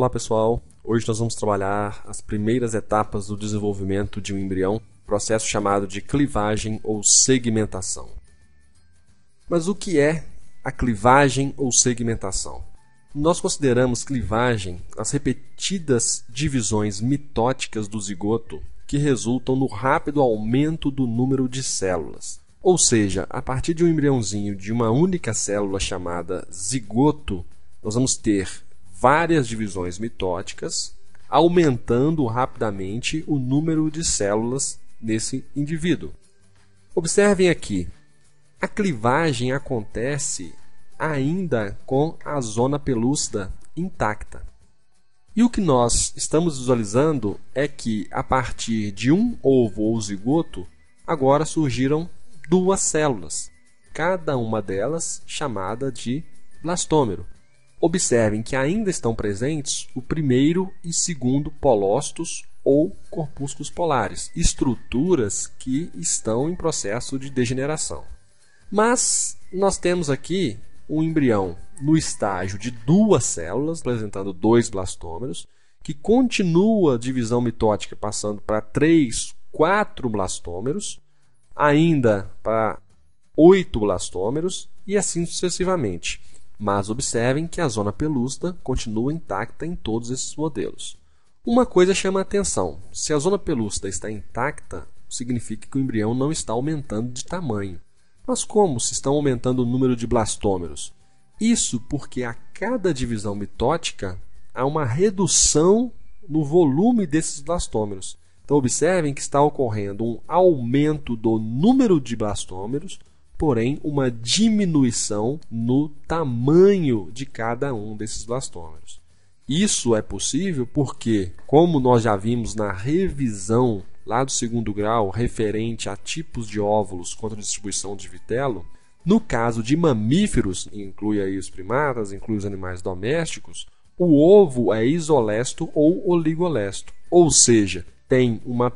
Olá pessoal, hoje nós vamos trabalhar as primeiras etapas do desenvolvimento de um embrião, processo chamado de clivagem ou segmentação. Mas o que é a clivagem ou segmentação? Nós consideramos clivagem as repetidas divisões mitóticas do zigoto que resultam no rápido aumento do número de células. Ou seja, a partir de um embriãozinho de uma única célula chamada zigoto, nós vamos ter várias divisões mitóticas, aumentando rapidamente o número de células nesse indivíduo. Observem aqui, a clivagem acontece ainda com a zona pelúcida intacta. E o que nós estamos visualizando é que, a partir de um ovo ou zigoto, agora surgiram duas células, cada uma delas chamada de blastômero. Observem que ainda estão presentes o primeiro e segundo polócitos ou corpúsculos polares, estruturas que estão em processo de degeneração. Mas nós temos aqui um embrião no estágio de duas células, apresentando dois blastômeros, que continua a divisão mitótica passando para 3, 4 blastômeros, ainda para 8 blastômeros e assim sucessivamente. Mas observem que a zona pelúcida continua intacta em todos esses modelos. Uma coisa chama a atenção: se a zona pelúcida está intacta, significa que o embrião não está aumentando de tamanho. Mas como se estão aumentando o número de blastômeros? Isso porque a cada divisão mitótica há uma redução no volume desses blastômeros. Então observem que está ocorrendo um aumento do número de blastômeros, porém uma diminuição no tamanho de cada um desses blastômeros. Isso é possível porque, como nós já vimos na revisão lá do segundo grau, referente a tipos de óvulos contra a distribuição de vitelo, no caso de mamíferos, inclui aí os primatas, inclui os animais domésticos, o ovo é isolesto ou oligolesto, ou seja, tem uma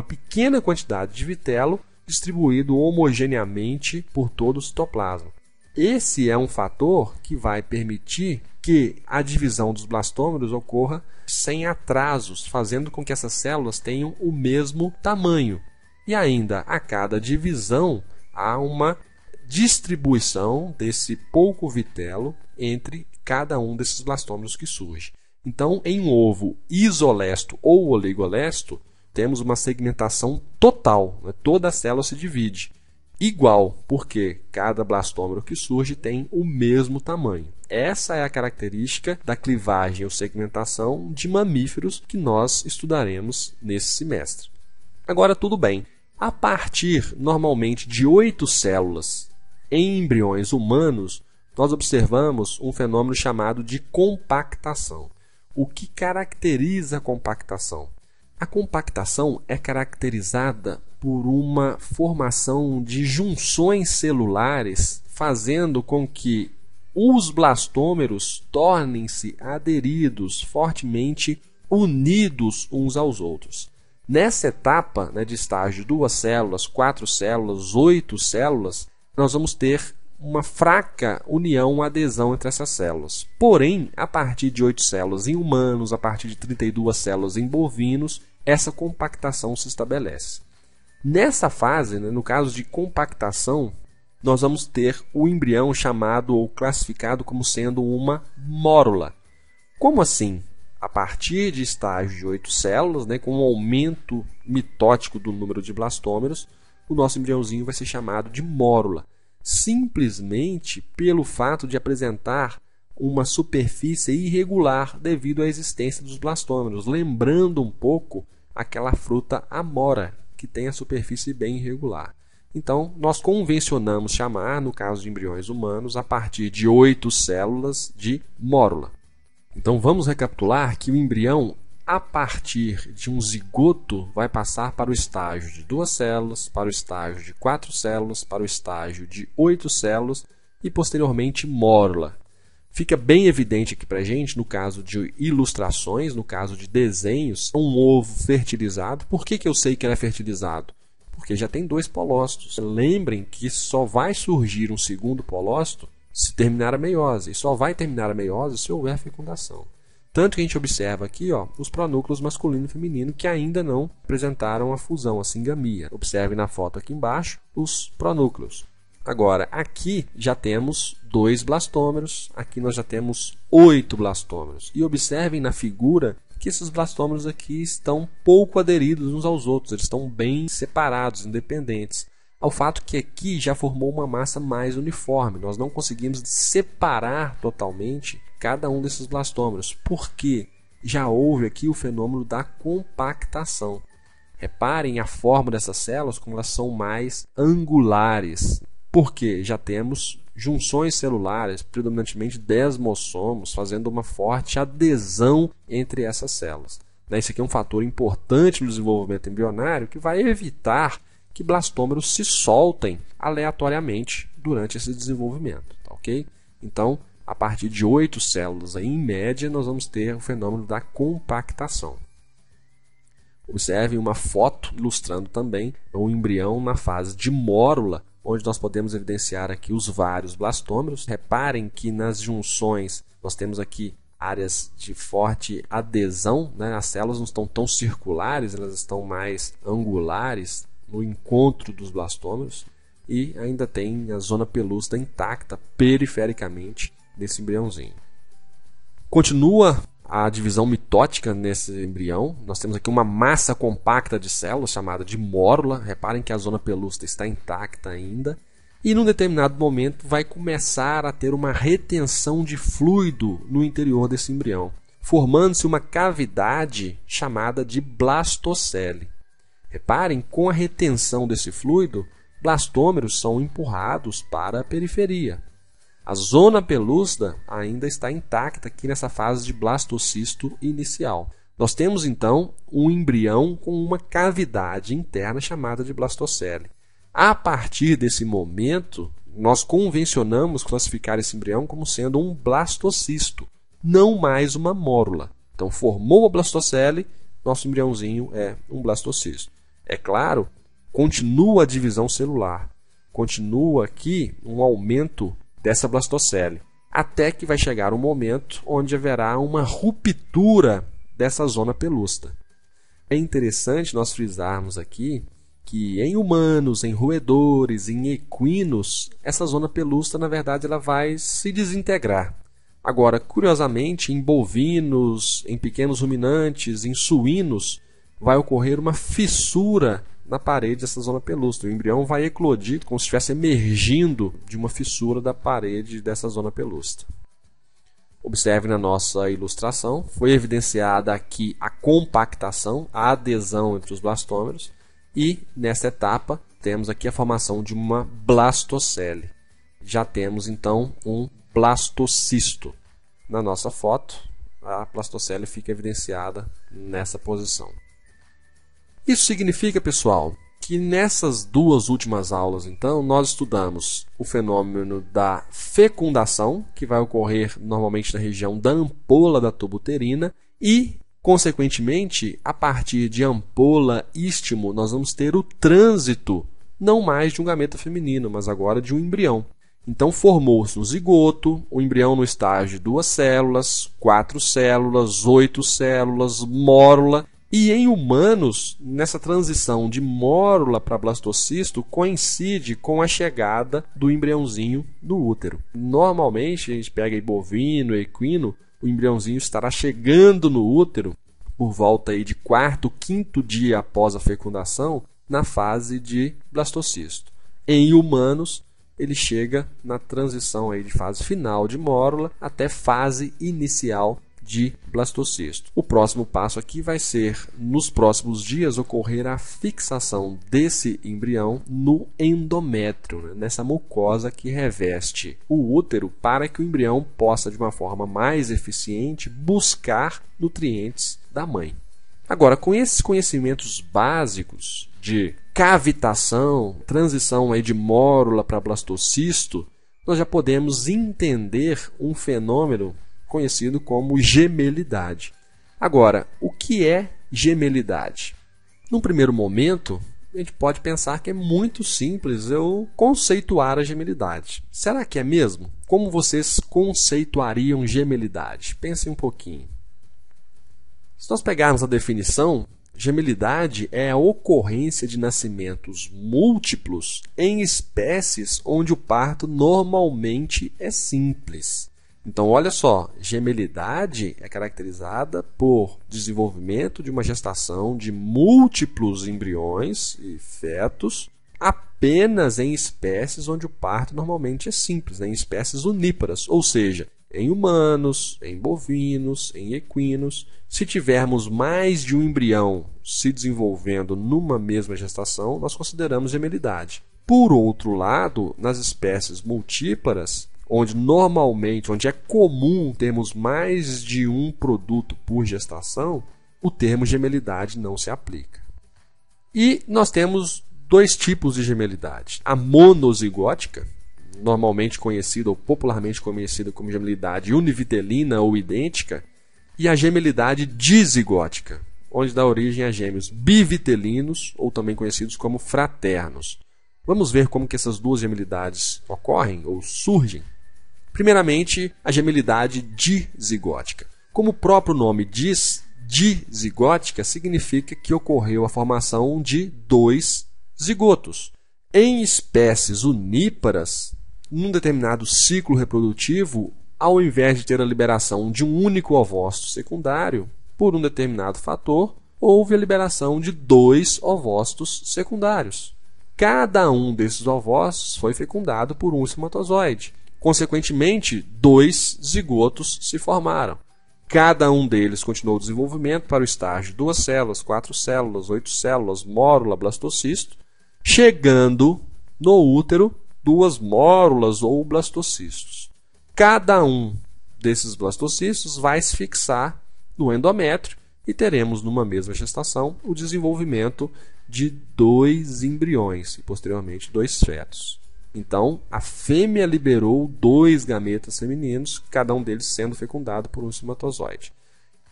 pequena quantidade de vitelo distribuído homogeneamente por todo o citoplasma. Esse é um fator que vai permitir que a divisão dos blastômeros ocorra sem atrasos, fazendo com que essas células tenham o mesmo tamanho. E ainda, a cada divisão, há uma distribuição desse pouco vitelo entre cada um desses blastômeros que surge. Então, em um ovo isolesto ou oligolesto, temos uma segmentação total, né? Toda a célula se divide igual, porque cada blastômero que surge tem o mesmo tamanho. Essa é a característica da clivagem ou segmentação de mamíferos que nós estudaremos nesse semestre. Agora, tudo bem. A partir, normalmente, de 8 células em embriões humanos, nós observamos um fenômeno chamado de compactação. O que caracteriza a compactação? A compactação é caracterizada por uma formação de junções celulares, fazendo com que os blastômeros tornem-se aderidos, fortemente unidos uns aos outros. Nessa etapa, de estágio de 2 células, 4 células, 8 células, nós vamos ter uma fraca união, adesão entre essas células. Porém, a partir de 8 células em humanos, a partir de 32 células em bovinos, essa compactação se estabelece. Nessa fase, no caso de compactação, nós vamos ter o embrião chamado ou classificado como sendo uma mórula. Como assim? A partir de estágio de 8 células, com um aumento mitótico do número de blastômeros, o nosso embriãozinho vai ser chamado de mórula, simplesmente pelo fato de apresentar uma superfície irregular devido à existência dos blastômeros, lembrando um pouco aquela fruta amora, que tem a superfície bem irregular. Então, nós convencionamos chamar, no caso de embriões humanos, a partir de 8 células de mórula. Então, vamos recapitular que o embrião, a partir de um zigoto, vai passar para o estágio de 2 células, para o estágio de 4 células, para o estágio de 8 células e, posteriormente, mórula. Fica bem evidente aqui para a gente, no caso de ilustrações, no caso de desenhos, um ovo fertilizado. Por que eu sei que ele é fertilizado? Porque já tem 2 polócitos. Lembrem que só vai surgir um segundo polócito se terminar a meiose. E só vai terminar a meiose se houver fecundação. Tanto que a gente observa aqui os pronúcleos masculino e feminino que ainda não apresentaram a fusão, a singamia. Observe na foto aqui embaixo os pronúcleos. Agora, aqui já temos 2 blastômeros, aqui nós já temos 8 blastômeros. E observem na figura que esses blastômeros aqui estão pouco aderidos uns aos outros, eles estão bem separados, independentes. Ao fato que aqui já formou uma massa mais uniforme, nós não conseguimos separar totalmente cada um desses blastômeros, porque já houve aqui o fenômeno da compactação. Reparem a forma dessas células como elas são mais angulares, porque já temos junções celulares, predominantemente desmossomos, fazendo uma forte adesão entre essas células. Isso aqui é um fator importante no desenvolvimento embrionário que vai evitar que blastômeros se soltem aleatoriamente durante esse desenvolvimento. Tá, ok? Então, a partir de 8 células, aí, em média, nós vamos ter o fenômeno da compactação. Observem uma foto ilustrando também o embrião na fase de mórula, onde nós podemos evidenciar aqui os vários blastômeros. Reparem que nas junções nós temos aqui áreas de forte adesão, né? As células não estão tão circulares, elas estão mais angulares no encontro dos blastômeros, e ainda tem a zona pelúcida intacta perifericamente nesse embriãozinho. Continua a divisão mitótica nesse embrião. Nós temos aqui uma massa compacta de células chamada de mórula. Reparem que a zona pelúcida está intacta ainda. E num determinado momento vai começar a ter uma retenção de fluido no interior desse embrião, formando-se uma cavidade chamada de blastocele. Reparem, com a retenção desse fluido, blastômeros são empurrados para a periferia. A zona pelúcida ainda está intacta aqui nessa fase de blastocisto inicial. Nós temos então um embrião com uma cavidade interna chamada de blastocele. A partir desse momento, nós convencionamos classificar esse embrião como sendo um blastocisto, não mais uma mórula. Então, formou a blastocele, nosso embriãozinho é um blastocisto. É claro, continua a divisão celular, continua aqui um aumento dessa blastocele, até que vai chegar um momento onde haverá uma ruptura dessa zona pelúcida. É interessante nós frisarmos aqui que em humanos, em roedores, em equinos, essa zona pelúcida, na verdade, ela vai se desintegrar. Agora, curiosamente, em bovinos, em pequenos ruminantes, em suínos, vai ocorrer uma fissura na parede dessa zona pelúcida. O embrião vai eclodir como se estivesse emergindo de uma fissura da parede dessa zona pelúcida. Observe na nossa ilustração, foi evidenciada aqui a compactação, a adesão entre os blastômeros, e nessa etapa temos aqui a formação de uma blastocele. Já temos então um blastocisto. Na nossa foto, a blastocele fica evidenciada nessa posição. Isso significa, pessoal, que nessas 2 últimas aulas, então, nós estudamos o fenômeno da fecundação, que vai ocorrer normalmente na região da ampola da tuba uterina, e, consequentemente, a partir de ampola istmo, nós vamos ter o trânsito, não mais de um gameta feminino, mas agora de um embrião. Então, formou-se um zigoto, o embrião no estágio de 2 células, 4 células, 8 células, mórula. E em humanos, nessa transição de mórula para blastocisto, coincide com a chegada do embriãozinho no útero. Normalmente, a gente pega aí bovino, equino, o embriãozinho estará chegando no útero por volta aí de 4º, 5º dia após a fecundação, na fase de blastocisto. Em humanos, ele chega na transição aí de fase final de mórula até fase inicial de blastocisto. O próximo passo aqui vai ser, nos próximos dias, ocorrer a fixação desse embrião no endométrio, né? Nessa mucosa que reveste o útero, para que o embrião possa, de uma forma mais eficiente, buscar nutrientes da mãe. Agora, com esses conhecimentos básicos de cavitação, transição aí de mórula para blastocisto, nós já podemos entender um fenômeno conhecido como gemelidade. Agora, o que é gemelidade? Num primeiro momento, a gente pode pensar que é muito simples eu conceituar a gemelidade. Será que é mesmo? Como vocês conceituariam gemelidade? Pensem um pouquinho. Se nós pegarmos a definição, gemelidade é a ocorrência de nascimentos múltiplos em espécies onde o parto normalmente é simples. Então, olha só, gemelidade é caracterizada por desenvolvimento de uma gestação de múltiplos embriões e fetos apenas em espécies onde o parto normalmente é simples, em espécies uníparas, ou seja, em humanos, em bovinos, em equinos. Se tivermos mais de um embrião se desenvolvendo numa mesma gestação, nós consideramos gemelidade. Por outro lado, nas espécies multíparas, onde é comum termos mais de um produto por gestação, o termo gemelidade não se aplica. E nós temos dois tipos de gemelidade. A monozigótica, normalmente conhecida ou popularmente conhecida como gemelidade univitelina ou idêntica, e a gemelidade dizigótica, onde dá origem a gêmeos bivitelinos ou também conhecidos como fraternos. Vamos ver como que essas duas gemelidades ocorrem ou surgem. Primeiramente, a gemelidade dizigótica. Como o próprio nome diz, dizigótica significa que ocorreu a formação de dois zigotos. Em espécies uníparas, num determinado ciclo reprodutivo, ao invés de ter a liberação de um único ovócito secundário, por um determinado fator, houve a liberação de dois ovócitos secundários. Cada um desses ovócitos foi fecundado por um espermatozoide. Consequentemente, dois zigotos se formaram. Cada um deles continuou o desenvolvimento para o estágio de 2 células, 4 células, 8 células, mórula, blastocisto, chegando no útero 2 mórulas ou blastocistos. Cada um desses blastocistos vai se fixar no endométrio e teremos numa mesma gestação o desenvolvimento de 2 embriões e posteriormente 2 fetos. Então, a fêmea liberou 2 gametas femininos, cada um deles sendo fecundado por um espermatozoide.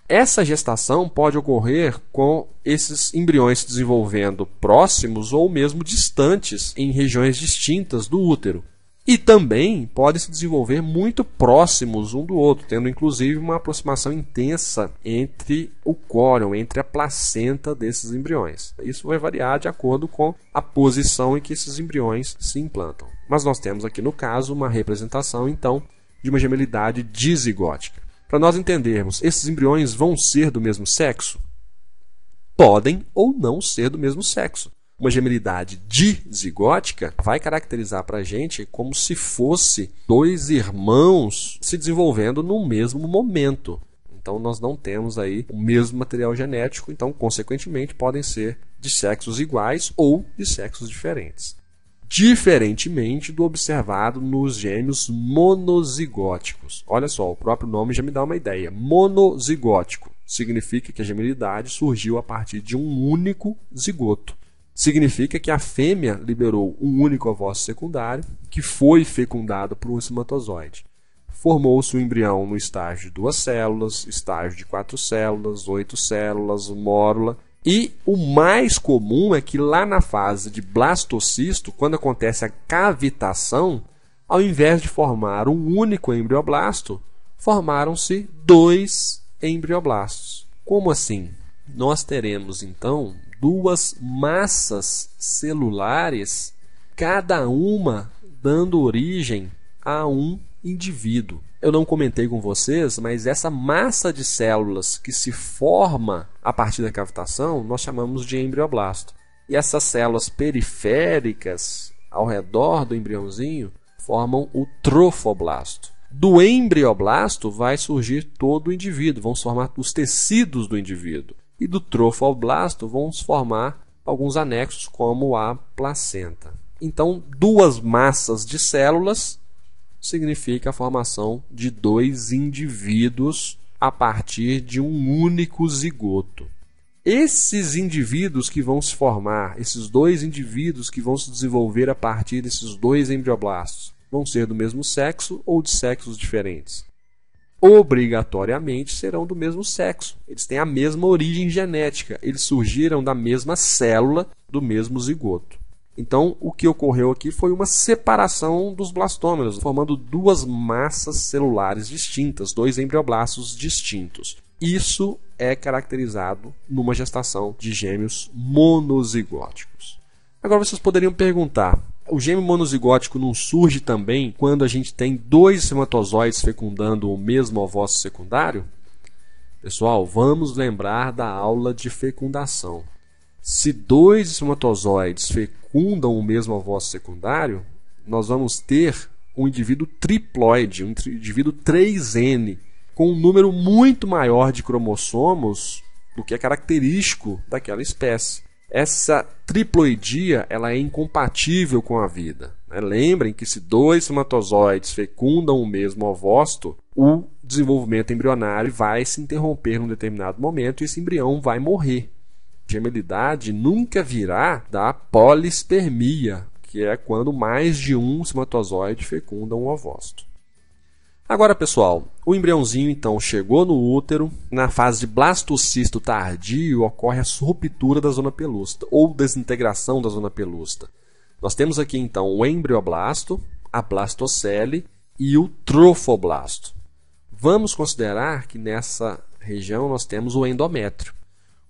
Essa gestação pode ocorrer com esses embriões se desenvolvendo próximos ou mesmo distantes em regiões distintas do útero. E também podem se desenvolver muito próximos um do outro, tendo inclusive uma aproximação intensa entre o córyon, entre a placenta desses embriões. Isso vai variar de acordo com a posição em que esses embriões se implantam. Mas nós temos aqui no caso uma representação então de uma gemelidade dizigótica. Para nós entendermos, esses embriões vão ser do mesmo sexo? Podem ou não ser do mesmo sexo. Uma gemelidade dizigótica vai caracterizar para a gente como se fosse 2 irmãos se desenvolvendo no mesmo momento. Então, nós não temos aí o mesmo material genético, então, consequentemente, podem ser de sexos iguais ou de sexos diferentes. Diferentemente do observado nos gêmeos monozigóticos. Olha só, o próprio nome já me dá uma ideia. Monozigótico significa que a gemelidade surgiu a partir de um único zigoto. Significa que a fêmea liberou um único ovócito secundário, que foi fecundado por um espermatozoide. Formou-se o embrião no estágio de 2 células, estágio de 4 células, 8 células, mórula. E o mais comum é que lá na fase de blastocisto, quando acontece a cavitação, ao invés de formar um único embrioblasto, formaram-se 2 embrioblastos. Como assim? Nós teremos então 2 massas celulares, cada uma dando origem a um indivíduo. Eu não comentei com vocês, mas essa massa de células que se forma a partir da cavitação, nós chamamos de embrioblasto. E essas células periféricas ao redor do embriãozinho formam o trofoblasto. Do embrioblasto vai surgir todo o indivíduo, vão se formar os tecidos do indivíduo. E do trofoblasto vão se formar alguns anexos, como a placenta. Então, 2 massas de células significa a formação de 2 indivíduos a partir de um único zigoto. Esses indivíduos que vão se formar, esses 2 indivíduos que vão se desenvolver a partir desses 2 embrioblastos, vão ser do mesmo sexo ou de sexos diferentes? Obrigatoriamente serão do mesmo sexo. Eles têm a mesma origem genética. Eles surgiram da mesma célula, do mesmo zigoto. Então, o que ocorreu aqui foi uma separação dos blastômeros, formando 2 massas celulares distintas, 2 embrioblastos distintos. Isso é caracterizado numa gestação de gêmeos monozigóticos. Agora vocês poderiam perguntar, o gêmeo monozigótico não surge também quando a gente tem dois espermatozoides fecundando o mesmo ovócito secundário? Pessoal, vamos lembrar da aula de fecundação. Se dois espermatozoides fecundam o mesmo ovócito secundário, nós vamos ter um indivíduo triploide, um indivíduo 3N, com um número muito maior de cromossomos do que é característico daquela espécie. Essa triploidia ela é incompatível com a vida. Lembrem que se dois espermatozoides fecundam o mesmo ovócito, o desenvolvimento embrionário vai se interromper num determinado momento e esse embrião vai morrer. Gemelidade nunca virá da polispermia, que é quando mais de um espermatozoide fecunda um ovócito. Agora, pessoal, o embriãozinho então chegou no útero. Na fase de blastocisto tardio ocorre a ruptura da zona pelúcida ou desintegração da zona pelúcida. Nós temos aqui então o embrioblasto, a blastocele e o trofoblasto. Vamos considerar que nessa região nós temos o endométrio.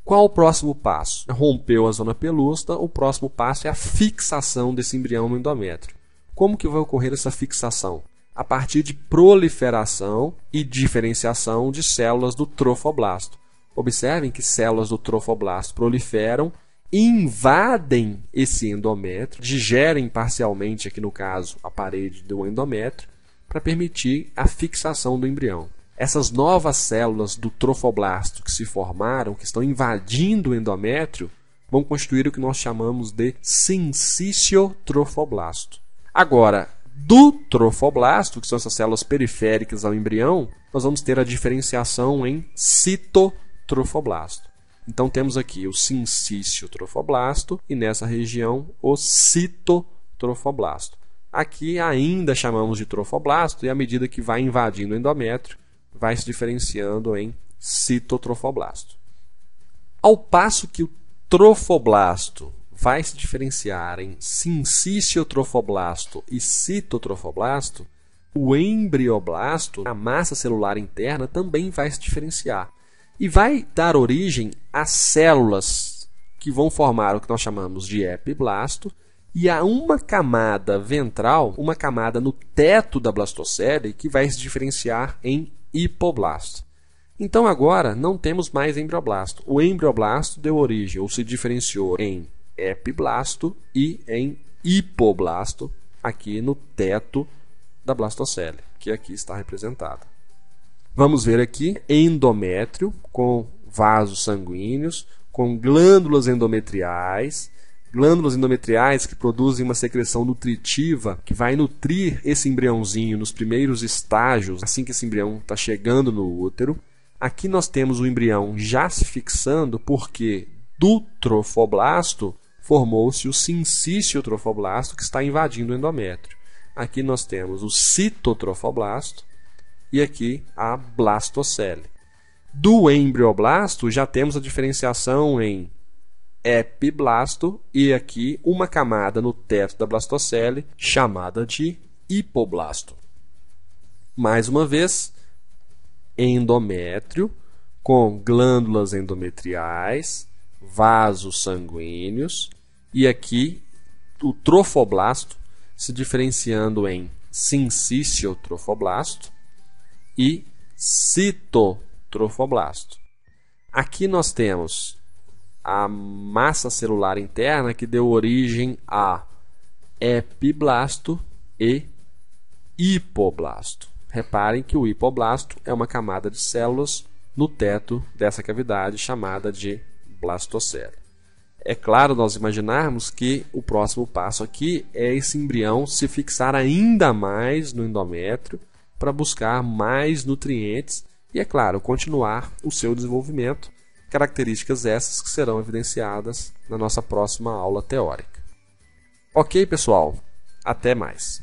Qual o próximo passo? Rompeu a zona pelúcida, o próximo passo é a fixação desse embrião no endométrio. Como que vai ocorrer essa fixação? A partir de proliferação e diferenciação de células do trofoblasto. Observem que células do trofoblasto proliferam, invadem esse endométrio, digerem parcialmente, aqui no caso, a parede do endométrio, para permitir a fixação do embrião. Essas novas células do trofoblasto que se formaram, que estão invadindo o endométrio, vão constituir o que nós chamamos de sincício-trofoblasto. Agora, do trofoblasto, que são essas células periféricas ao embrião, nós vamos ter a diferenciação em citotrofoblasto. Então temos aqui o sincício-trofoblasto e nessa região o citotrofoblasto. Aqui ainda chamamos de trofoblasto e à medida que vai invadindo o endométrio, vai se diferenciando em citotrofoblasto. Ao passo que o trofoblasto vai se diferenciar em sincício-trofoblasto e citotrofoblasto, o embrioblasto, a massa celular interna, também vai se diferenciar. E vai dar origem a células que vão formar o que nós chamamos de epiblasto e a uma camada ventral, uma camada no teto da blastocele, que vai se diferenciar em hipoblasto. Então agora não temos mais embrioblasto. O embrioblasto deu origem ou se diferenciou em epiblasto e em hipoblasto aqui no teto da blastocele, que aqui está representada. Vamos ver aqui endométrio com vasos sanguíneos, com glândulas endometriais que produzem uma secreção nutritiva que vai nutrir esse embriãozinho nos primeiros estágios, assim que esse embrião está chegando no útero. Aqui nós temos o embrião já se fixando porque do trofoblasto formou-se o sincício-trofoblasto que está invadindo o endométrio. Aqui nós temos o citotrofoblasto e aqui a blastocele. Do embrioblasto já temos a diferenciação em epiblasto e aqui uma camada no teto da blastocele chamada de hipoblasto. Mais uma vez, endométrio com glândulas endometriais, vasos sanguíneos e aqui o trofoblasto se diferenciando em sincício-trofoblasto e citotrofoblasto. Aqui nós temos a massa celular interna que deu origem a epiblasto e hipoblasto. Reparem que o hipoblasto é uma camada de células no teto dessa cavidade chamada de blastocele. É claro nós imaginarmos que o próximo passo aqui é esse embrião se fixar ainda mais no endométrio para buscar mais nutrientes e, é claro, continuar o seu desenvolvimento, características essas que serão evidenciadas na nossa próxima aula teórica. Ok, pessoal? Até mais!